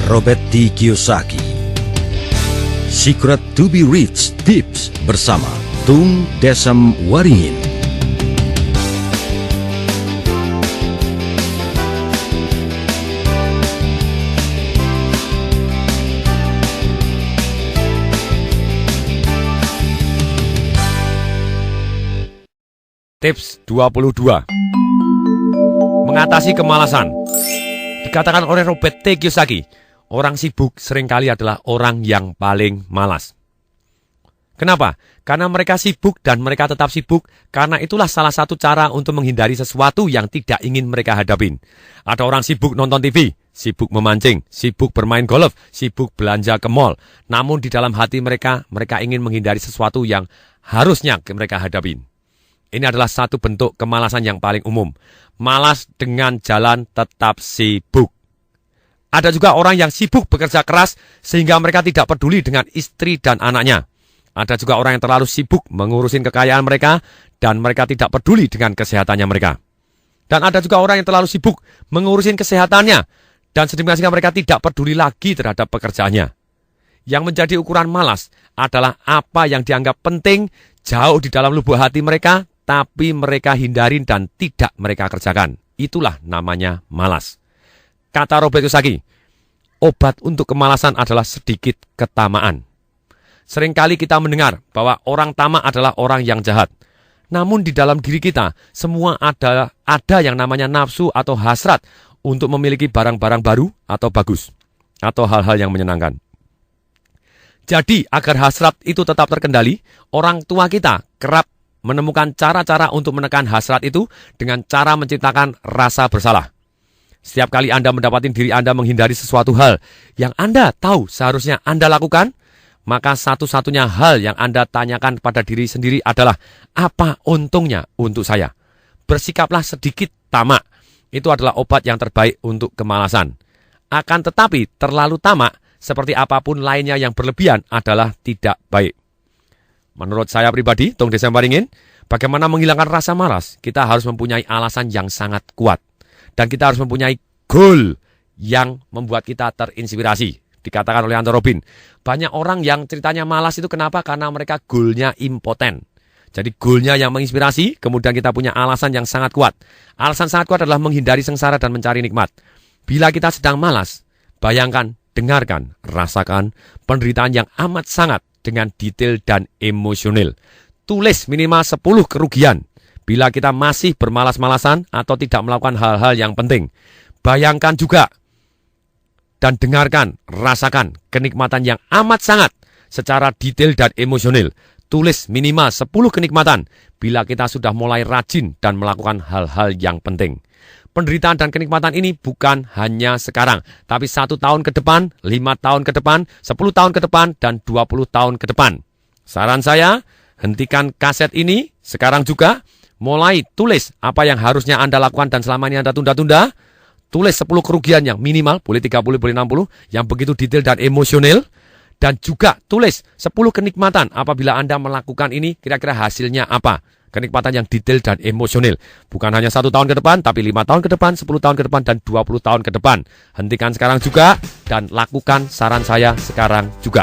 Robert T. Kiyosaki. Secret to be Rich Tips bersama Tung Desem Waringin. Tips 22. Mengatasi kemalasan. Dikatakan oleh Robert T. Kiyosaki, orang sibuk seringkali adalah orang yang paling malas. Kenapa? Karena mereka sibuk dan mereka tetap sibuk, karena itulah salah satu cara untuk menghindari sesuatu yang tidak ingin mereka hadapin. Ada orang sibuk nonton TV, sibuk memancing, sibuk bermain golf, sibuk belanja ke mall. Namun di dalam hati mereka ingin menghindari sesuatu yang harusnya mereka hadapin. Ini adalah satu bentuk kemalasan yang paling umum. Malas dengan jalan tetap sibuk. Ada juga orang yang sibuk bekerja keras sehingga mereka tidak peduli dengan istri dan anaknya. Ada juga orang yang terlalu sibuk mengurusin kekayaan mereka dan mereka tidak peduli dengan kesehatannya mereka. Dan ada juga orang yang terlalu sibuk mengurusin kesehatannya dan sedemikian sehingga mereka tidak peduli lagi terhadap pekerjaannya. Yang menjadi ukuran malas adalah apa yang dianggap penting jauh di dalam lubuk hati mereka, tapi mereka hindarin dan tidak mereka kerjakan. Itulah namanya malas. Kata Robert Kiyosaki, obat untuk kemalasan adalah sedikit ketamaan. Seringkali kita mendengar bahwa orang tamak adalah orang yang jahat. Namun di dalam diri kita, semua ada yang namanya nafsu atau hasrat untuk memiliki barang-barang baru atau bagus, atau hal-hal yang menyenangkan. Jadi, agar hasrat itu tetap terkendali, orang tua kita kerap menemukan cara-cara untuk menekan hasrat itu dengan cara menciptakan rasa bersalah. Setiap kali Anda mendapati diri Anda menghindari sesuatu hal yang Anda tahu seharusnya Anda lakukan, maka satu-satunya hal yang Anda tanyakan pada diri sendiri adalah, apa untungnya untuk saya? Bersikaplah sedikit tamak. Itu adalah obat yang terbaik untuk kemalasan. Akan tetapi, terlalu tamak, seperti apapun lainnya yang berlebihan adalah tidak baik. Menurut saya pribadi, Tung Desem Waringin, bagaimana menghilangkan rasa malas? Kita harus mempunyai alasan yang sangat kuat. Dan kita harus mempunyai goal yang membuat kita terinspirasi. Dikatakan oleh Anthony Robbins, banyak orang yang ceritanya malas itu kenapa? Karena mereka goalnya impoten. Jadi goalnya yang menginspirasi, kemudian kita punya alasan yang sangat kuat. Alasan sangat kuat adalah menghindari sengsara dan mencari nikmat. Bila kita sedang malas, bayangkan, dengarkan, rasakan penderitaan yang amat sangat dengan detail dan emosional. Tulis minimal 10 kerugian bila kita masih bermalas-malasan atau tidak melakukan hal-hal yang penting. Bayangkan juga dan dengarkan, rasakan kenikmatan yang amat sangat secara detail dan emosional. Tulis minimal 10 kenikmatan bila kita sudah mulai rajin dan melakukan hal-hal yang penting. Penderitaan dan kenikmatan ini bukan hanya sekarang, tapi 1 tahun ke depan, 5 tahun ke depan, 10 tahun ke depan, dan 20 tahun ke depan. Saran saya, hentikan kaset ini sekarang juga, mulai tulis apa yang harusnya Anda lakukan dan selama ini Anda tunda-tunda. Tulis 10 kerugian yang minimal, boleh 30, boleh 60, yang begitu detail dan emosional. Dan juga tulis 10 kenikmatan apabila Anda melakukan ini, kira-kira hasilnya apa. Kenikmatan yang detail dan emosional. Bukan hanya 1 tahun ke depan, tapi 5 tahun ke depan, 10 tahun ke depan, dan 20 tahun ke depan. Hentikan sekarang juga, dan lakukan saran saya sekarang juga.